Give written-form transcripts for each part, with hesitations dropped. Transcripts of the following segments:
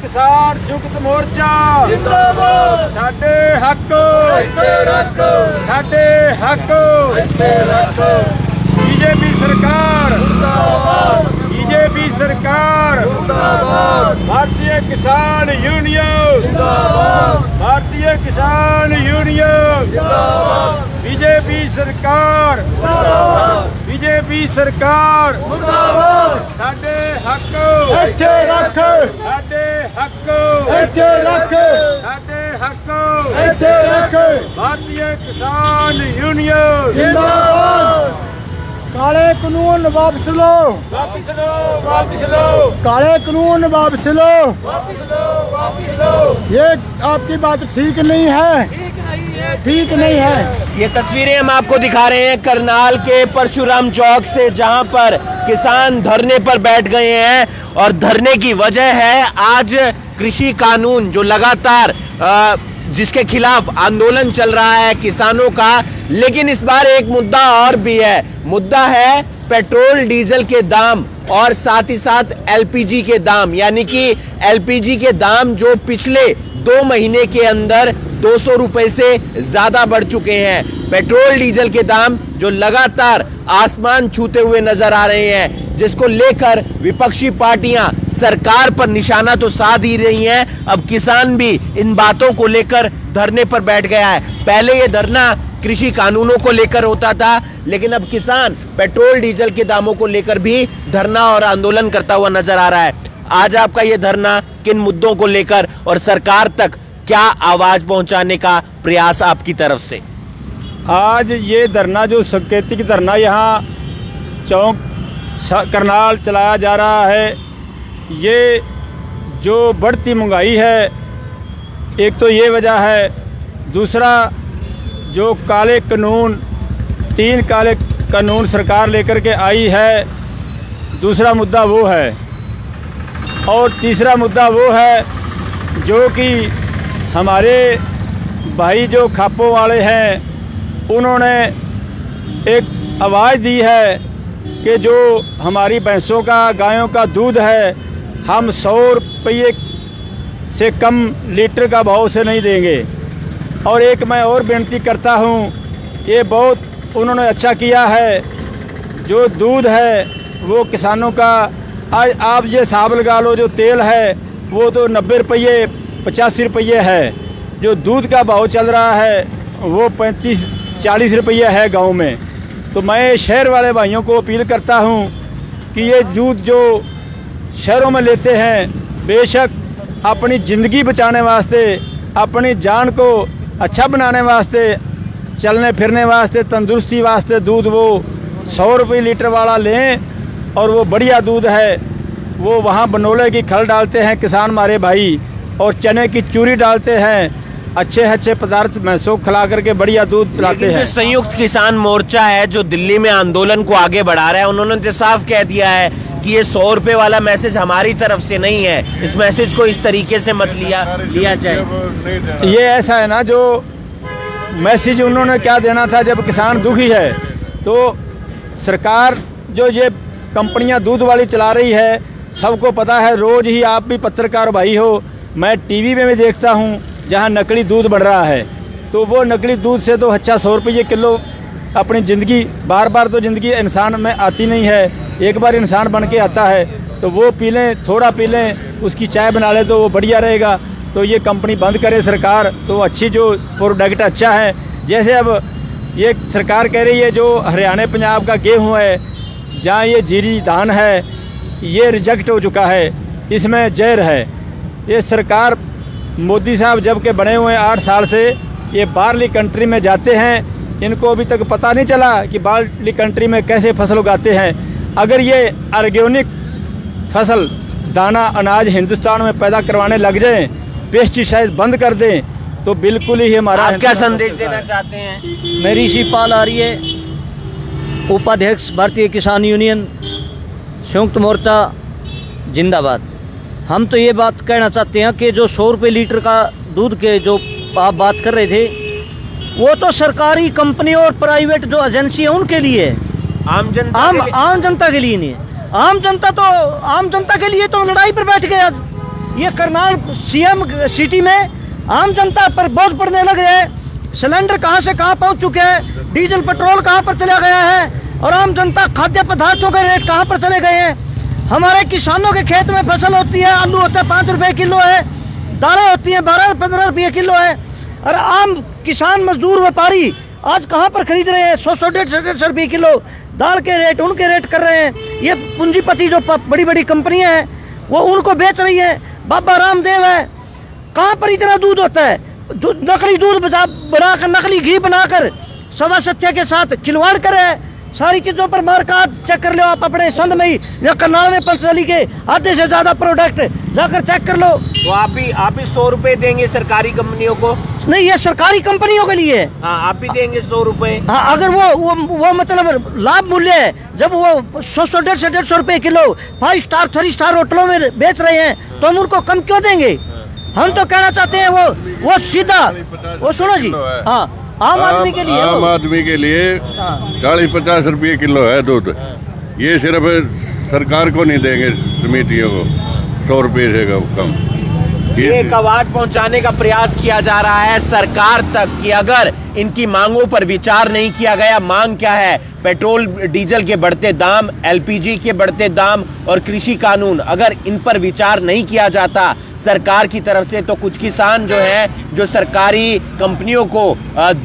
किसान संयुक्त मोर्चा जिंदाबाद। साडे हक ਇੱਥੇ ਰੱਖੋ साडे हक ਇੱਥੇ ਰੱਖो बीजेपी सरकार जिंदाबाद बीजेपी सरकार जिंदाबाद भारतीय किसान यूनियन जिंदाबाद भारतीय किसान यूनियन जिंदाबाद बीजेपी सरकार बीजेपी सरकार जिंदाबाद साडे हक ਇੱਥੇ ਰੱਖ साडे हक ਇੱਥੇ ਰੱਖ साडे हक ਇੱਥੇ ਰੱਖ भारतीय किसान यूनियन जिंदाबाद काले कानून वापस लो, वापिस लो वापिस लो काले कानून वापस लो। वापिस लो वापिस लो ये आपकी बात ठीक नहीं है, ठीक नहीं है। ये तस्वीरें हम आपको दिखा रहे हैं करनाल के परशुराम चौक से, जहां पर किसान धरने पर बैठ गए हैं और धरने की वजह है आज कृषि कानून जो लगातार जिसके खिलाफ आंदोलन चल रहा है किसानों का। लेकिन इस बार एक मुद्दा और भी है, मुद्दा है पेट्रोल डीजल के दाम और साथ ही साथ एलपीजी के दाम, यानी कि एलपीजी के दाम जो पिछले 2 महीने के अंदर 200 रुपए से ज्यादा बढ़ चुके हैं। पेट्रोल डीजल के दाम जो लगातार आसमान छूते हुए नजर आ रहे हैं, जिसको लेकर विपक्षी पार्टियां सरकार पर निशाना तो साध ही रही हैं। अब किसान भी इन बातों को लेकर धरने पर बैठ गया है। पहले ये धरना कृषि कानूनों को लेकर होता था, लेकिन अब किसान पेट्रोल डीजल के दामों को लेकर भी धरना और आंदोलन करता हुआ नजर आ रहा है। आज आपका ये धरना किन मुद्दों को लेकर और सरकार तक क्या आवाज पहुंचाने का प्रयास आपकी तरफ से? आज ये धरना जो सांकेतिक धरना यहाँ चौक करनाल चलाया जा रहा है, ये जो बढ़ती महंगाई है एक तो ये वजह है, दूसरा जो काले कानून 3 काले कानून सरकार लेकर के आई है, दूसरा मुद्दा वो है, और तीसरा मुद्दा वो है जो कि हमारे भाई जो खापों वाले हैं उन्होंने एक आवाज़ दी है कि जो हमारी भैंसों का गायों का दूध है हम 100 रुपये से कम लीटर का भाव से नहीं देंगे। और एक मैं और बेनती करता हूँ, ये बहुत उन्होंने अच्छा किया है, जो दूध है वो किसानों का आज आप ये हिसाब लगा लो, जो तेल है वो तो 90 रुपये 85 रुपये है, जो दूध का भाव चल रहा है वो 35-40 रुपये है गांव में। तो मैं शहर वाले भाइयों को अपील करता हूं कि ये दूध जो शहरों में लेते हैं, बेशक अपनी ज़िंदगी बचाने वास्ते, अपनी जान को अच्छा बनाने वास्ते, चलने फिरने वास्ते, तंदुरुस्ती वास्ते दूध वो 100 रुपये लीटर वाला लें। और वो बढ़िया दूध है, वो वहाँ बनोले की खल डालते हैं किसान हमारे भाई, और चने की चूरी डालते हैं, अच्छे अच्छे पदार्थ महसूस खिला करके बढ़िया दूध पिलाते हैं। संयुक्त किसान मोर्चा है जो दिल्ली में आंदोलन को आगे बढ़ा रहा है, उन्होंने तो साफ कह दिया है कि ये 100 रुपये वाला मैसेज हमारी तरफ से नहीं है, इस मैसेज को इस तरीके से मत लिया जाए। ये ऐसा है ना, जो मैसेज उन्होंने क्या देना था, जब किसान दुखी है तो सरकार जो ये कंपनियां दूध वाली चला रही है, सबको पता है, रोज़ ही आप भी पत्रकार भाई हो, मैं टीवी में भी देखता हूँ जहाँ नकली दूध बढ़ रहा है। तो वो नकली दूध से तो अच्छा 100 रुपये किलो अपनी ज़िंदगी, बार बार तो ज़िंदगी इंसान में आती नहीं है, एक बार इंसान बन के आता है, तो वो पी लें, थोड़ा पी लें, उसकी चाय बना लें तो वो बढ़िया रहेगा। तो ये कंपनी बंद करे सरकार, तो अच्छी जो प्रोडक्ट अच्छा है। जैसे अब ये सरकार कह रही है जो हरियाणा पंजाब का गेहूँ है, जहाँ ये जीरी धान है, ये रिजेक्ट हो चुका है, इसमें जहर है। ये सरकार मोदी साहब जब के बने हुए 8 साल से ये बाहरली कंट्री में जाते हैं, इनको अभी तक पता नहीं चला कि बाहरली कंट्री में कैसे फसल उगाते हैं। अगर ये ऑर्गेनिक फसल दाना अनाज हिंदुस्तान में पैदा करवाने लग जाएं, पेस्टिसाइड बंद कर दें, तो बिल्कुल ही हमारा। आप क्या संदेश देना चाहते हैं? मैं ऋषि पाल आर्य, उपाध्यक्ष भारतीय किसान यूनियन संयुक्त मोर्चा जिंदाबाद। हम तो ये बात कहना चाहते हैं कि जो 100 रुपये लीटर का दूध के जो आप बात कर रहे थे, वो तो सरकारी कंपनी और प्राइवेट जो एजेंसी है उनके लिए, आम जनता के लिए नहीं है। आम जनता के लिए तो लड़ाई पर बैठ गया। ये करनाल सीएम सिटी में आम जनता पर बोझ पड़ने लग रहे हैं। सिलेंडर कहाँ से कहाँ पहुँच चुके हैं, डीजल पेट्रोल कहाँ पर चला गया है और आम जनता खाद्य पदार्थों के रेट कहाँ पर चले गए हैं। हमारे किसानों के खेत में फसल होती है, आलू होता है 5 रुपए किलो है, दालें होती हैं 12-15 रुपये किलो है, और आम किसान मजदूर व्यापारी आज कहाँ पर खरीद रहे हैं 100-150 रुपये किलो दाल के रेट, उनके रेट कर रहे हैं। ये पूंजीपति जो बड़ी बड़ी कंपनियां हैं वो उनको बेच रही है। बाबा रामदेव है, कहाँ पर इतना दूध होता है, नकली दूध बनाकर नकली घी बनाकर सवा सत्य के साथ खिलवाड़ करे। सारी चीजों पर मार्का चेक कर लो आप अपने संध में ही या करनाल में पंचतली के आधे से ज्यादा प्रोडक्ट जाकर चेक कर लो। तो आप भी 100 रुपए देंगे सरकारी कंपनियों को? नहीं, ये सरकारी कंपनियों के लिए। हाँ, आप भी देंगे 100 रुपए? हाँ, अगर वो मतलब लाभ मूल्य है, जब वो 100-150 रुपए किलो 5 स्टार 3 स्टार होटलों में बेच रहे हैं तो हम उनको कम क्यों देंगे? हम तो कहना चाहते हैं वो सीधा, वो सुनो जी, हाँ आम आदमी के लिए, आम आदमी के लिए 40-50 रुपये किलो है दूध। ये सिर्फ सरकार को नहीं देंगे, समितियों को 100 रुपये से कम। ये एक आवाज पहुंचाने का प्रयास किया जा रहा है सरकार तक कि अगर इनकी मांगों पर विचार नहीं किया गया। मांग क्या है? पेट्रोल डीजल के बढ़ते दाम, एलपीजी के बढ़ते दाम और कृषि कानून, अगर इन पर विचार नहीं किया जाता सरकार की तरफ से तो कुछ किसान जो हैं, जो सरकारी कंपनियों को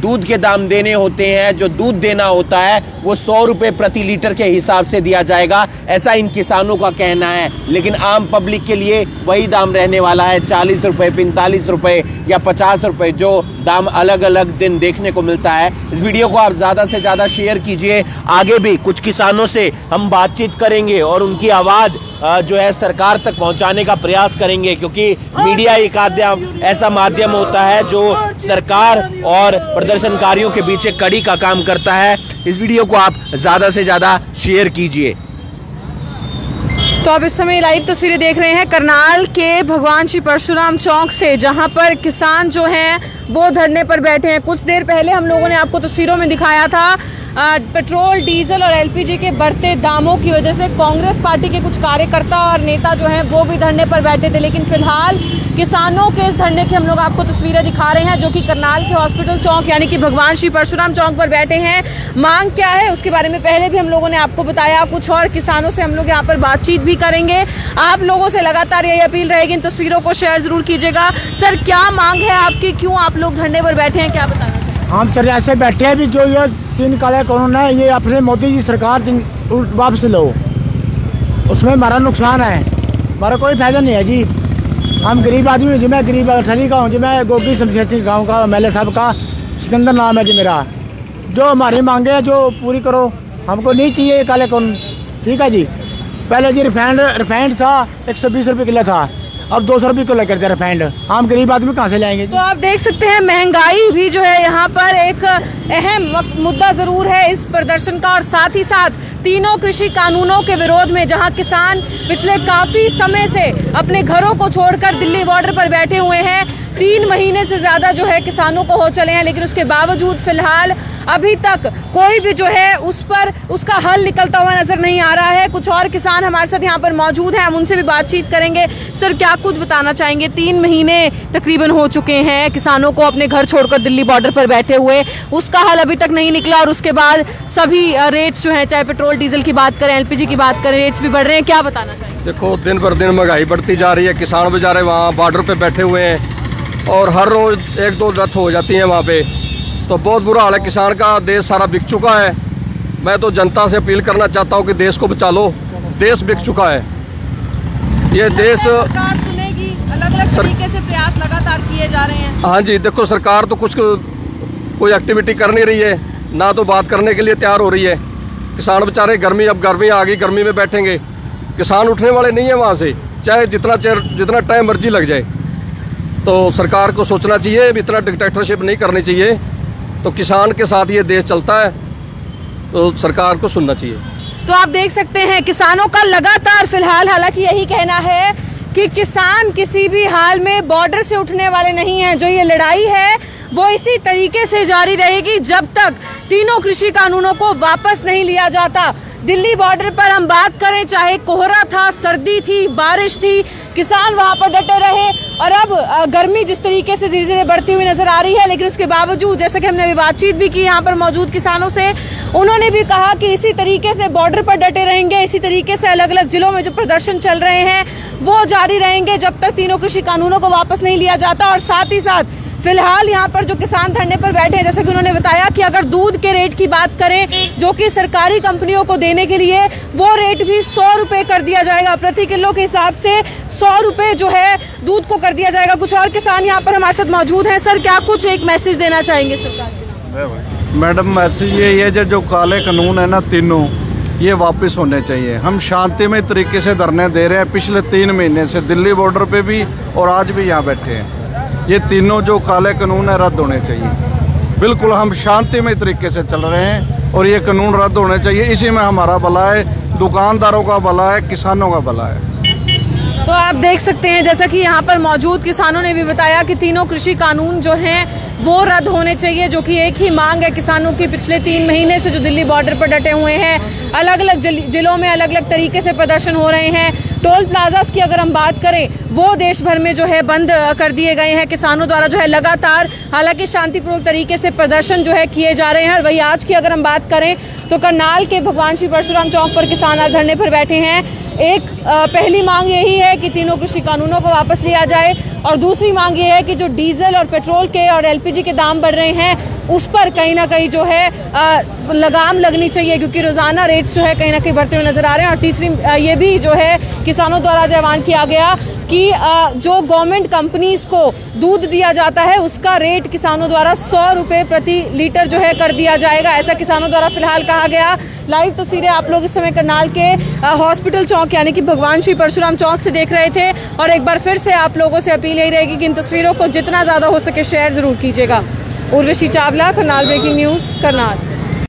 दूध के दाम देने होते हैं, जो दूध देना होता है वो 100 रुपये प्रति लीटर के हिसाब से दिया जाएगा, ऐसा इन किसानों का कहना है। लेकिन आम पब्लिक के लिए वही दाम रहने वाला है, 40 रुपये, 45 रुपये या 50 रुपये, जो दाम अलग अलग दिन देखने को मिलता है। इस वीडियो को आप ज़्यादा से ज़्यादा शेयर कीजिए। आगे भी कुछ किसानों से हम बातचीत करेंगे और उनकी आवाज़ जो है सरकार तक पहुंचाने का प्रयास करेंगे, क्योंकि मीडिया एक ऐसा माध्यम होता है जो सरकार और प्रदर्शनकारियों के बीच एक कड़ी का काम करता है। इस वीडियो को आप ज़्यादा से ज़्यादा शेयर कीजिए। तो आप इस समय लाइव तस्वीरें देख रहे हैं करनाल के भगवान श्री परशुराम चौक से, जहां पर किसान जो हैं वो धरने पर बैठे हैं। कुछ देर पहले हम लोगों ने आपको तस्वीरों में दिखाया था पेट्रोल, डीजल और एलपीजी के बढ़ते दामों की वजह से कांग्रेस पार्टी के कुछ कार्यकर्ता और नेता जो हैं वो भी धरने पर बैठे थे। लेकिन फिलहाल किसानों के इस धरने की हम लोग आपको तस्वीरें दिखा रहे हैं, जो कि करनाल के हॉस्पिटल चौक यानी कि भगवान श्री परशुराम चौक पर बैठे हैं। मांग क्या है उसके बारे में पहले भी हम लोगों ने आपको बताया। कुछ और किसानों से हम लोग यहाँ पर बातचीत भी करेंगे। आप लोगों से लगातार यही अपील रहेगी, इन तस्वीरों को शेयर जरूर कीजिएगा। सर, क्या मांग है आपकी, क्यों आप लोग धरने पर बैठे हैं, क्या बताना चाहिए? हम सर ऐसे बैठे हैं भी जो ये 3 काले कानून है ये अपने मोदी जी सरकार वापस लो, उसमें हमारा नुकसान है, हमारा कोई फायदा नहीं है जी। हम गरीब आदमी जी, मैं गरीब ठगी का हूँ जी, मैं गोगी शमशेर सिंह गाँव का MLA साहब का सिकंदर नाम है जी मेरा। जो हमारी मांगे है जो पूरी करो, हमको नहीं चाहिए काले कानून, ठीक है जी। पहले जी रिफाइंड था 120 रुपये किलो था, अब 200 रुपये किलो कर दिया रिफाइंड। हम गरीब आदमी कहाँ से लाएंगे? तो आप देख सकते हैं महंगाई भी जो है यहाँ पर एक अहम मुद्दा जरूर है इस प्रदर्शन का, और साथ ही साथ तीनों कृषि कानूनों के विरोध में जहां किसान पिछले काफी समय से अपने घरों को छोड़कर दिल्ली बॉर्डर पर बैठे हुए हैं। 3 महीने से ज्यादा जो है किसानों को हो चले हैं, लेकिन उसके बावजूद फिलहाल अभी तक कोई भी जो है उसका हल निकलता हुआ नजर नहीं आ रहा है। कुछ और किसान हमारे साथ यहाँ पर मौजूद हैं, हम उनसे भी बातचीत करेंगे। सर, क्या कुछ बताना चाहेंगे? 3 महीने तकरीबन हो चुके हैं किसानों को अपने घर छोड़कर दिल्ली बॉर्डर पर बैठे हुए, उसका हल अभी तक नहीं निकला, और उसके बाद सभी रेट्स जो हैं, चाहे पेट्रोल डीजल की बात करें, एलपीजी की बात करें, रेट्स भी बढ़ रहे हैं। क्या बताना चाहेंगे? देखो, दिन पर दिन महंगाई बढ़ती जा रही है, किसान बेचारे वहाँ बॉर्डर पे बैठे हुए हैं और हर रोज़ 1-2 डेथ हो जाती है वहाँ पे, तो बहुत बुरा हाल है किसान का। देश सारा बिक चुका है। मैं तो जनता से अपील करना चाहता हूँ कि देश को बचा लो, देश बिक चुका है। ये देश सरकार सुनेगी, अलग-अलग तरीके से प्रयास लगातार किए जा रहे हैं। हाँ जी, देखो सरकार तो कोई एक्टिविटी कर नहीं रही है, ना तो बात करने के लिए तैयार हो रही है। किसान बेचारे अब गर्मी आ गई, गर्मी में बैठेंगे, किसान उठने वाले नहीं है वहाँ से, चाहे जितना टाइम मर्जी लग जाए। तो सरकार को सोचना चाहिए, इतना डिक्टेटरशिप नहीं करनी चाहिए। तो किसान के साथ ये देश चलता है, तो सरकार को सुनना चाहिए। तो आप देख सकते हैं किसानों का लगातार फिलहाल हालांकि यही कहना है कि किसान किसी भी हाल में बॉर्डर से उठने वाले नहीं हैं। जो ये लड़ाई है वो इसी तरीके से जारी रहेगी जब तक तीनों कृषि कानूनों को वापस नहीं लिया जाता। दिल्ली बॉर्डर पर हम बात करें, चाहे कोहरा था, सर्दी थी, बारिश थी, किसान वहां पर डटे रहे। और अब गर्मी जिस तरीके से धीरे धीरे बढ़ती हुई नजर आ रही है, लेकिन उसके बावजूद जैसे कि हमने अभी बातचीत भी की यहाँ पर मौजूद किसानों से, उन्होंने भी कहा कि इसी तरीके से बॉर्डर पर डटे रहेंगे, इसी तरीके से अलग अलग जिलों में जो प्रदर्शन चल रहे हैं वो जारी रहेंगे जब तक तीनों कृषि कानूनों को वापस नहीं लिया जाता। और साथ ही साथ फिलहाल यहाँ पर जो किसान धरने पर बैठे हैं, जैसे कि उन्होंने बताया कि अगर दूध के रेट की बात करें जो कि सरकारी कंपनियों को देने के लिए, वो रेट भी 100 रुपये कर दिया जाएगा, प्रति किलो के हिसाब से 100 रुपये जो है दूध को कर दिया जाएगा। कुछ और किसान यहाँ पर हमारे साथ मौजूद हैं। सर, क्या कुछ एक मैसेज देना चाहेंगे सरकार? मैडम, मैसेज ये है जो काले कानून है ना तीनों, ये वापस होने चाहिए। हम शांतिमय तरीके से धरने दे रहे हैं पिछले 3 महीने से, दिल्ली बॉर्डर पे भी और आज भी यहाँ बैठे हैं। ये तीनों जो काले कानून है रद्द होने चाहिए। बिल्कुल हम शांतिमय तरीके से चल रहे हैं और ये कानून रद्द होने चाहिए। इसी में हमारा भला है, दुकानदारों का भला है, किसानों का भला है। तो आप देख सकते हैं जैसा कि यहाँ पर मौजूद किसानों ने भी बताया कि तीनों कृषि कानून जो हैं वो रद्द होने चाहिए, जो कि एक ही मांग है किसानों की पिछले 3 महीने से, जो दिल्ली बॉर्डर पर डटे हुए हैं। अलग अलग जिलों में अलग अलग तरीके से प्रदर्शन हो रहे हैं। टोल प्लाजास की अगर हम बात करें वो देश भर में जो है बंद कर दिए गए हैं किसानों द्वारा, जो है लगातार, हालांकि शांतिपूर्वक तरीके से प्रदर्शन जो है किए जा रहे हैं। वही आज की अगर हम बात करें तो करनाल के भगवान श्री परशुराम चौक पर किसान आज धरने पर बैठे हैं। एक पहली मांग यही है कि तीनों कृषि कानूनों को वापस लिया जाए, और दूसरी मांग ये है कि जो डीजल और पेट्रोल के और एलपीजी के दाम बढ़ रहे हैं उस पर कहीं ना कहीं जो है लगाम लगनी चाहिए, क्योंकि रोज़ाना रेट्स जो है कहीं ना कहीं बढ़ते हुए नजर आ रहे हैं। और तीसरी ये भी जो है किसानों द्वारा आह्वान किया गया कि जो गवर्नमेंट कंपनीज को दूध दिया जाता है उसका रेट किसानों द्वारा 100 रुपये प्रति लीटर जो है कर दिया जाएगा, ऐसा किसानों द्वारा फिलहाल कहा गया। लाइव तस्वीरें आप लोग इस समय करनाल के हॉस्पिटल चौक यानी कि भगवान श्री परशुराम चौक से देख रहे थे। और एक बार फिर से आप लोगों से अपील यही रहेगी कि इन तस्वीरों को जितना ज़्यादा हो सके शेयर ज़रूर कीजिएगा। Urvashi Chawla, Karnal breaking news, Karnal.